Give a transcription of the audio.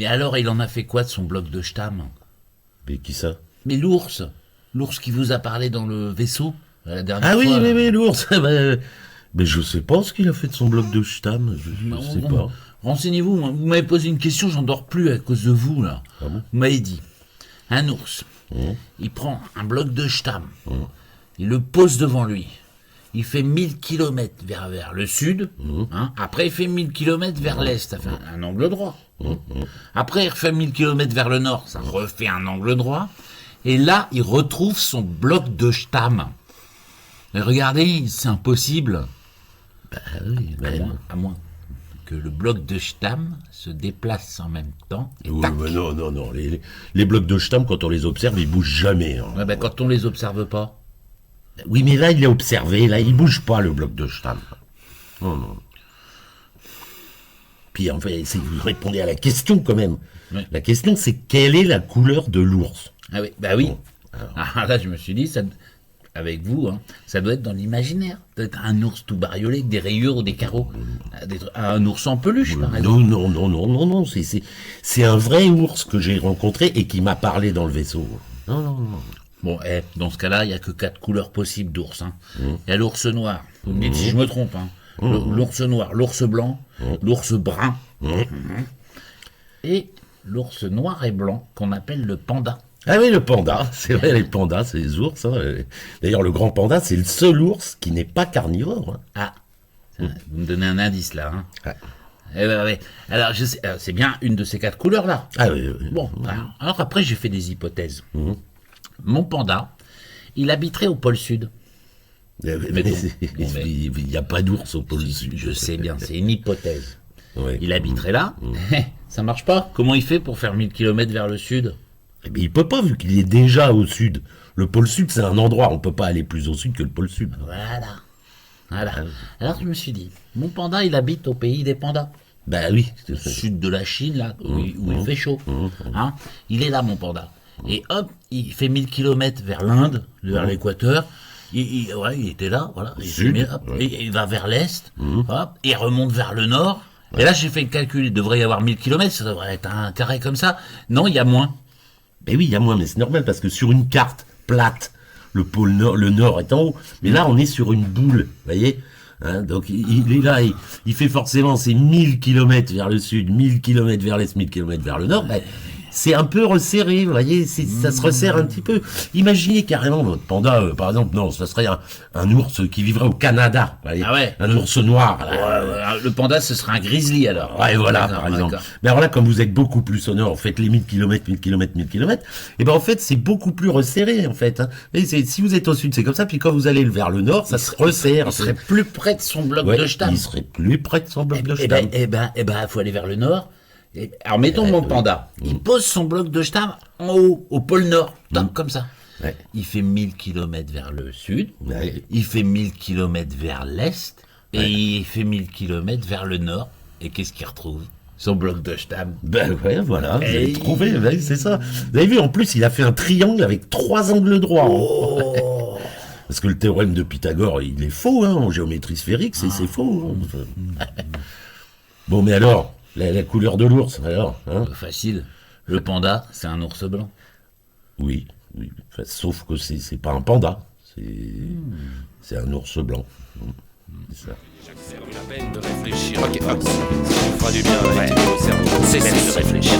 Mais alors, il en a fait quoi de son bloc de Stam? Mais qui ça? Mais l'ours qui vous a parlé dans le vaisseau la dernière Ah oui, fois. là. mais l'ours. Mais je sais pas ce qu'il a fait de son bloc de Stam. Je sais pas. Renseignez-vous, vous m'avez posé une question, j'en dors plus à cause de vous, là. Ah bon? Vous m'avez dit, un ours, il prend un bloc de Stam, il le pose devant lui, il fait 1000 km vers le sud, hein. Après il fait 1000 km vers l'est, ça fait un angle droit. Après il refait 1000 km vers le nord, ça refait un angle droit, et là il retrouve son bloc de Stam. Mais regardez, c'est impossible. Bah oui, À moins que le bloc de Stam se déplace en même temps. Et oui, tac. mais non. Les blocs de Stam, quand on les observe, ils bougent jamais. Hein. Ouais, ben, quand on les observe pas. Oui, mais là, il est observé. Là, il bouge pas, le bloc de Stam. Non. Puis, en fait, vous répondez à la question, quand même. Ouais. La question, c'est quelle est la couleur de l'ours? Ah oui, bah oui. Bon, alors. Ah, là, je me suis dit, ça, avec vous, hein, ça doit être dans l'imaginaire. Peut-être un ours tout bariolé avec des rayures ou des carreaux. Un ours en peluche, par exemple. Non. C'est un vrai ours que j'ai rencontré et qui m'a parlé dans le vaisseau. Non. Bon, dans ce cas-là, il n'y a que 4 couleurs possibles d'ours. Hein. Il y a l'ours noir. Vous me dites si je me trompe. Hein. L'ours noir, l'ours blanc, l'ours brun. Et l'ours noir et blanc qu'on appelle le panda. Ah oui, le panda, c'est vrai, les pandas, c'est les ours. Hein. D'ailleurs, le grand panda, c'est le seul ours qui n'est pas carnivore. Hein. Ah, vous me donnez un indice là. Hein. Ouais. Eh ben, ouais. Alors, c'est bien une de ces 4 couleurs-là. Ah oui. Bon, alors après, j'ai fait des hypothèses. Mon panda, il habiterait au pôle Sud. Mais il n'y a pas d'ours au pôle Sud. Je sais bien, c'est une hypothèse. Ouais. Il habiterait là. Ça marche pas. Comment il fait pour faire 1000 km vers le Sud? Mais il peut pas, vu qu'il est déjà au Sud. Le pôle Sud, c'est un endroit, on peut pas aller plus au Sud que le pôle Sud. Voilà. Alors, je me suis dit, mon panda, il habite au pays des pandas. Bah oui. Au sud de la Chine, là, où il fait chaud. Hein, il est là, mon panda. Et hop, il fait 1000 km vers l'Inde, vers l'équateur. Il était là, voilà. Et il va vers l'est, hop, et il remonte vers le nord. Et là, j'ai fait le calcul, il devrait y avoir 1000 km, ça devrait être un carré comme ça. Non, il y a moins. Ben oui, il y a moins, mais c'est normal, parce que sur une carte plate, le pôle nord, le nord est en haut. Mais là, on est sur une boule, vous voyez? Hein, donc il est là, il fait forcément ses 1000 km vers le sud, 1000 km vers l'est, 1000 km vers le nord. Ben, c'est un peu resserré, vous voyez, ça se resserre un petit peu. Imaginez carrément votre panda, par exemple, non, ça serait un ours qui vivrait au Canada, vous voyez, Ah ouais. un ours noir. Le panda, ce serait un grizzly, alors. Ouais, voilà, D'accord, par exemple. d'accord. Mais alors là, comme vous êtes beaucoup plus sonore, en fait, les 1000 km, 1000 km, 1000 km, et ben en fait, c'est beaucoup plus resserré, en fait. Hein. Et si vous êtes au sud, c'est comme ça, puis quand vous allez vers le nord, ça se resserre. Il serait plus près de son bloc Ouais, de Stam. il serait plus près de son bloc de Eh Stam. ben, faut aller vers le nord. Alors, mettons mon panda. Il pose son bloc de Stam en haut, au pôle nord. Comme ça. Ouais. Il fait 1000 km vers le sud. Ouais. Il fait 1000 km vers l'est. Et il fait 1000 km vers le nord. Et qu'est-ce qu'il retrouve? Son bloc de Stam. Ben ouais, voilà, vous avez Et- trouvé, ouais, c'est ça. Vous avez vu, en plus, il a fait un triangle avec 3 angles droits. Oh. Parce que le théorème de Pythagore, il est faux, hein, en géométrie sphérique, c'est faux. Hein. Bon, mais alors, la couleur de l'ours, alors, hein? Facile. Le panda, c'est un ours blanc. Oui. Enfin, sauf que c'est pas un panda, c'est un ours blanc. C'est ça. C'est la peine de réfléchir. Ok, hop, ça vous fera du bien. Ouais. Au cerveau. Cessez de réfléchir.